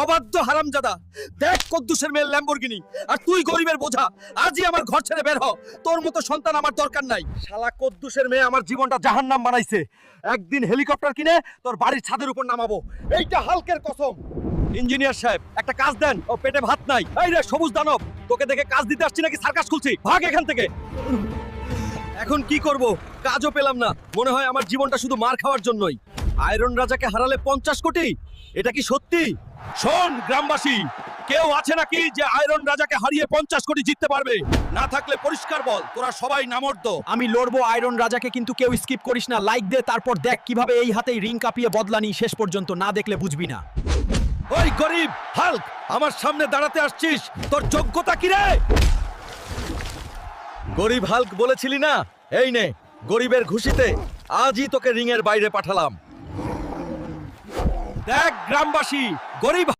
অবাধ্য হারামজাদা, দেখ কদ্দুসের মেয়ে ল্যাম্বরগিনি, আর তুই গরিবের বোঝা। আজই আমার ঘর ছেড়ে বের হ, তোর মতো সন্তান আমার দরকার নাই। শালা কদ্দুসের মেয়ে আমার জীবনটা জাহান্নাম বানাইছে। একদিন হেলিকপ্টার কিনে তোর বাড়ির ছাদের উপর নামাবো, এইটা হালকের কসম। ইঞ্জিনিয়ার সাহেব, একটা কাজ দেন, ও পেটে ভাত নাই। এই রে সবুজ দানব, তোকে দেখে কাজ দিতে আসছি নাকি সার্কাস খুলছি? ভাগ এখান থেকে। এখন কি করব, কাজও পেলাম না। মনে হয় আমার জীবনটা শুধু মার খাওয়ার জন্যই। আয়রন রাজাকে হারালে 50 কোটি, এটা কি সত্যি? শোন গ্রামবাসী, কেউ আছে নাকি যে আয়রন রাজাকে হারিয়ে 50 কোটি জিততে পারবে? না থাকলে পরিষ্কার বল, তোরা সবাই নামর্দ। আমি লড়বো আয়রন রাজাকে, কিন্তু কেউ স্কিপ করিস না। লাইক দে, তারপর দেখ কিভাবে এই হাতেই রিং কাঁপিয়ে বদলানি। শেষ পর্যন্ত না দেখলে বুঝবি না। ওই গরিব হাল্ক, আমার সামনে দাঁড়াতে আসছিস, তোর যোগ্যতা কি রে? গরিব হাল্ক বলেছিলি না? এই নে, গরিবের খুশিতে আজই তোকে রিং এর বাইরে পাঠালাম। দেখ গ্রামবাসী, গরিব